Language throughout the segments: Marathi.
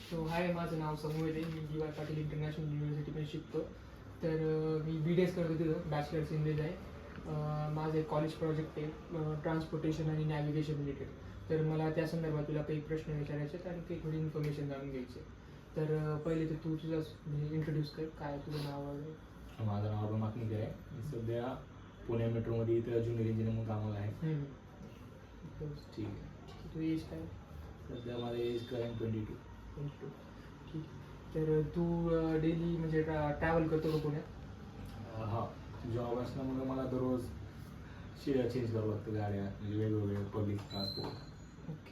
सो हाय, माझं नाव समूह आहे. मी डी वाय पाटील इंटरनॅशनल युनिव्हर्सिटीमध्ये शिकतो. तर मी BDS करतो तिथं, बॅचलर्स इन वेज आहे. माझं एक कॉलेज प्रोजेक्ट आहे ट्रान्सपोर्टेशन आणि नॅव्हिगेशन रिलेटेड. तर मला त्या संदर्भात तुला काही प्रश्न विचारायचे आहेत आणि काही थोडी इन्फॉर्मेशन जाणून घ्यायची. तर पहिले तर तू तुझं म्हणजे इंट्रोड्यूस कर, काय तुझं नाव वगैरे. माझं नाव अरुण माकणीकर आहे. मी सध्या पुणे मेट्रोमध्ये इथं ज्युनियर इंजिनियर म्हणून कामाला आहे. ठीक आहे. तुझं एज काय? सध्या माझं एज करंट 22. 22. ठीक आहे. तर तू डेली म्हणजे ट्रॅव्हल करतो का पुण्यात? हा, जॉब असल्यामुळे मला दररोज चेंज करावं लागतं गाड्या, म्हणजे वेगवेगळे पब्लिक ट्रान्सपोर्ट. ओके.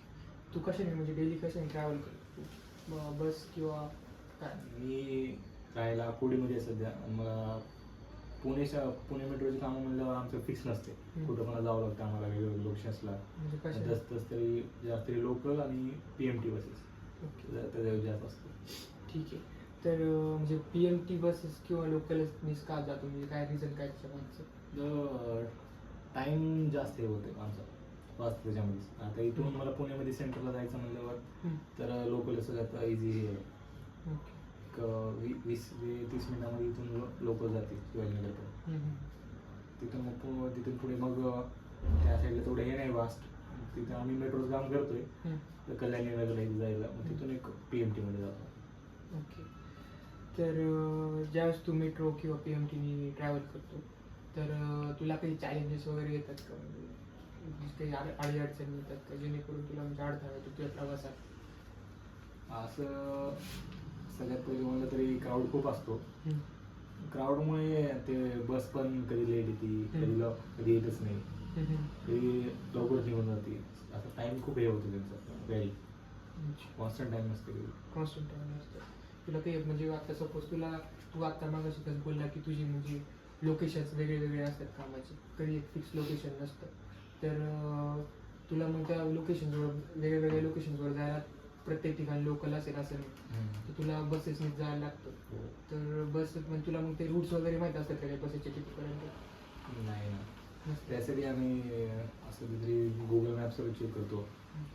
तू कशाने म्हणजे डेली कशाने ट्रॅव्हल करतो? बस किंवा काय? मी राहायला कोडीमध्ये आहे सध्या. मला पुणे मेट्रोची कामं म्हणल्यावर आमचं फिक्स नसते. कुठं मला जावं लागतं आम्हाला वेगवेगळ्या लोकेशन्सला. म्हणजे कशा? जास्त तरी जास्त लोकल आणि PMT बसेस त्याच्यावर जास्त असतं. ठीक आहे. तर म्हणजे PMT बसेस किंवा लोकलनीच का जातो, म्हणजे काय रिझन काय त्याच्या मागचं? टाईम जास्त हे होते आमचा वाचतं त्याच्यामध्ये. आता इथून मला पुण्यामध्ये सेंटरला जायचं म्हणल्यावर तर लोकल सगळ्यात इझी आहे. ओके. 20-30 मिनिटामध्ये इथून लोकल जाते शिवाजीनगरपर्यंत. तिथून पुढे मग त्या साईडला थोडं हे नाही वास्ट. तिथं आम्ही मेट्रोचं काम करतोय तर कल्याणी नगरला इथे जायला, मग तिथून एक PMT मध्ये जातो. ओके. तर ज्यावेळेस तू मेट्रो किंवा PMTने ट्रॅव्हल करतो तर तुला काही चॅलेंजेस वगैरे येतात का, म्हणजे काही अडीअडचणी येतात का जेणेकरून तुला म्हणजे अडथळा येतो तुझ्या प्रवासात? असं सगळ्यात पहिले म्हणलं तरी क्राऊड खूप असतो. क्राऊडमुळे ते बस पण कधी लेट येते, कधी येतच नाही, कधी लवकर निघून जाते. असं टाईम खूप हे होतं त्यांचं, व्हेरी कॉन्स्टंट टाईम नसते. कॉन्स्टंट टाईम असतं. तुला काही म्हणजे आता सपोज तू आत्ता मागाशी बोलला की तुझी म्हणजे लोकेशन्स वेगळे वेगळे असतात कामाचे, कधी एक फिक्स लोकेशन नसतं. तर तुला मग त्या लोकेशनवर वेगळ्या वेगळ्या लोकेशनवर जायला प्रत्येक ठिकाणी लोकल असेल असं नाही, तर तुला बसेसनीच जायला लागतं. तर बस म्हणजे तुला मग ते रूट्स वगैरे माहीत असतात का बसेसचे तिथपर्यंत? नाही ना, त्यासाठी आम्ही असं तरी गुगल मॅप्सवर चेक करतो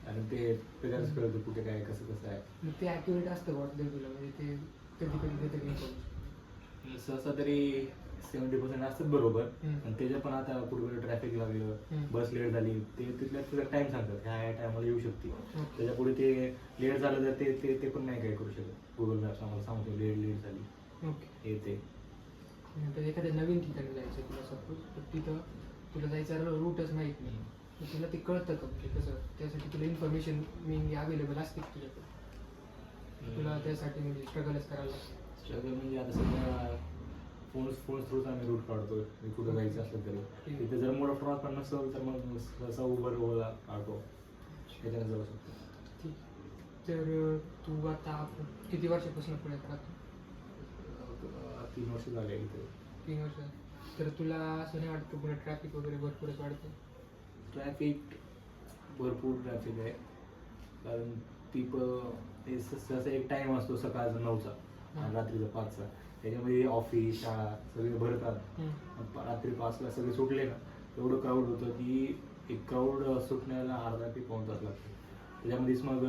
आणि ते त्याच्याच कळतं कुठे काय कसं कसं आहे. मग ते ॲक्युरेट असतं वाटतं तुला, म्हणजे ते कधी कधी देतं इन्फॉर्मेशन? सहसा तरी 70% असतात बरोबर. आणि त्याच्या पण आता कुठे ट्रॅफिक लागलं, बस लेट झाली, ते तिथला टाइम सांगतात ह्या टायमाला येऊ शकते. त्याच्या पुढे ते लेट झालं तर ते पण नाही काय करू शकत. गुगल मॅप्स आम्हाला सांगतो लेट झाली. ओके. येते. तर एखाद्या नवीन ठिकाणी जायचं तुला सपोज, तर तिथं तुला जायचा रूटच माहीत नाही, तर तुला ते कळतं का म्हणजे कसं? त्यासाठी तुला इन्फॉर्मेशन मेनली अवेलेबल असते तुझ्याकडे, तुला त्यासाठी म्हणजे स्ट्रगलच करायला लागतं? स्ट्रगल म्हणजे आता सध्या फोन थ्रूच आम्ही रूट काढतोय. कुठं जायचं असलं तरी तिथे जर मोड ऑफ ट्रान्सपोर्ट नसेल तर मग सहसा उबर ओला ऑटो त्याच्याने जाऊ शकतो. ठीक. तर तू आता किती वर्षापासून पुण्यात राहतो? 3 वर्ष झाले इथे. 3 वर्ष. तर तुला असं नाही वाटतं पुण्यात ट्रॅफिक वगैरे भरपूरच वाढतं? ट्रॅफिक भरपूर ट्रॅफिक आहे, कारण ते सहसा एक टाईम असतो सकाळचा 9चा आणि रात्रीचा 5चा. त्याच्यामध्ये ऑफिस शाळा सगळे भरतात. रात्री 5ला सगळे सुटले ना, एवढं क्राऊड होतं की एक क्राऊड सुटण्याला अर्धा ते पाऊण तास लागतो. त्याच्यामध्येच मग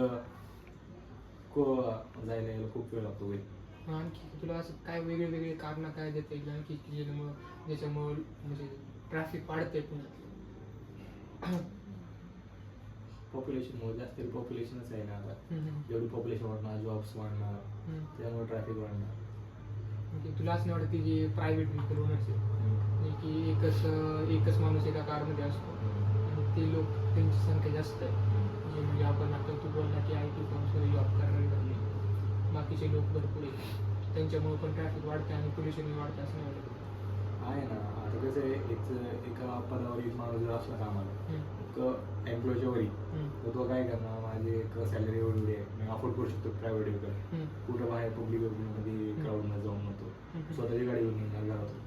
जायला यायला खूप वेळ लागतो. आणखी तुला असं काय वेगळे वेगळे कारणं काय देता येईल आणखी की ज्याच्यामुळं म्हणजे ट्रॅफिक वाढतंय पुण्यात? पॉप्युलेशनमुळे जास्त पॉप्युलेशनच आहे ना आता. जेवढी पॉप्युलेशन वाढणार, जॉब्स वाढणार, त्यामुळे ट्रॅफिक वाढणार. म्हणजे तुला असं नाही वाटतं की जे प्रायव्हेट व्हेकल ओनर्स आहे की एकच माणूस एका कारमध्ये असतो आणि ते लोक त्यांची संख्या जास्त आहे, म्हणजे आपण आता तू बोलला की IT फर्म्समध्ये जॉब करणारे झाले, बाकीचे लोक भरपूर आहेत, त्यांच्यामुळे पण ट्रॅफिक वाढते आणि पोल्युशनही वाढतं असं नाही वाटतं? आहे ना. आता कसं आहे, एका पदावर एक माणूस जर असला कामाला एम्प्लॉयच्या वरी, तर तो काय करणार, माझी एक सॅलरी एवढी आहे, मी अफोर्ड करू शकतो प्रायव्हेट व्हेकल. कुठं बाहेर पब्लिक मध्ये क्राऊडमध्ये जाऊन होतो, स्वतःची गाडी घेऊन निघणार घरातून.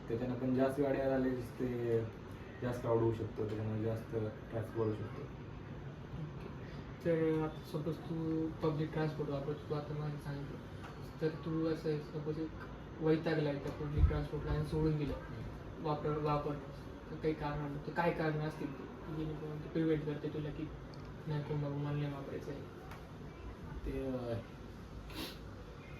त्याच्यानं पण जास्त गाड्या आले ते जास्त क्राऊड होऊ शकतो, त्याच्यामुळे जास्त ट्रॅफिक वाढू शकतो. तर आता सपोज तू पब्लिक ट्रान्सपोर्ट वापरतो, तू आता मला सांगितलं, तर तू असं सपोज एक वैतागला आहे त्या पब्लिक ट्रान्सपोर्टला आणि सोडून दिलं वापर तर काही कारण तर काय कारणं असतील ते जेणेकरून ते प्रिव्हेंट करते तुला की नाही तो मग मला नाही वापरायचं आहे. ते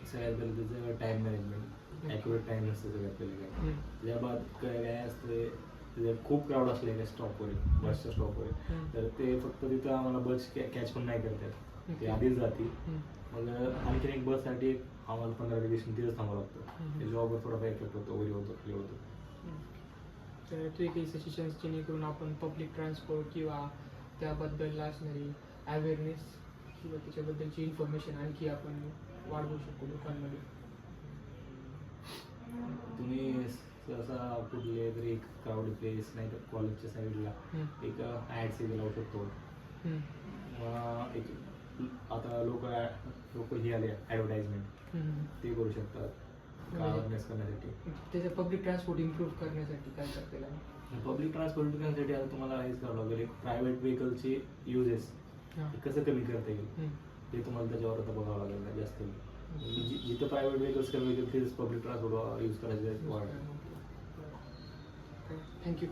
सगळ्यात पहिले त्याचं टाईम मॅनेजमेंट, ॲक्युरेट टाईम नसतं सगळ्यात पहिले काय. त्याच्या बाद काय असते, जर खूप क्राऊड असले काय स्टॉपवर बसच्या स्टॉपवर, तर ते फक्त तिथं आम्हाला बस कॅच पण नाही करतात, ते आधीच जातील. मग आणखीन एक बससाठी आम्हाला 15 ते 20 मिनिट तिथंच थांबावं लागतं. त्या जॉबवर थोडाफार इफेक्ट होतो, वगैरे होतो, हे होतो. तर ते काही सजेशन्स जेणेकरून आपण पब्लिक ट्रान्सपोर्ट किंवा त्याबद्दल असणारी अवेअरनेस किंवा त्याच्याबद्दलची इन्फॉर्मेशन आणखी आपण वाढवू शकतो लोकांमध्ये. तुम्ही सहसा कुठले तरी एक क्राऊड प्लेस नाही तर कॉलेजच्या साईडला एक ॲड्स हे लावू शकतो. एक आता लोक हे आले ॲडव्हर्टाइजमेंट, ते करू शकतात अवेअरनेस करण्यासाठी. त्याचं पब्लिक ट्रान्सपोर्ट इम्प्रूव्ह करण्यासाठी काय करता येईल? पब्लिक ट्रान्सपोर्ट करण्यासाठी आता तुम्हाला हेच करावं लागेल, एक प्रायव्हेट व्हेकलचे युजेस कसं कमी करता येईल ते तुम्हाला त्याच्यावर आता बघावं लागेल जास्त. जिथं प्रायव्हेट व्हेकल्स कमी होतील तिथेच पब्लिक ट्रान्सपोर्ट यूज करायचं वाढ. थँक्यू.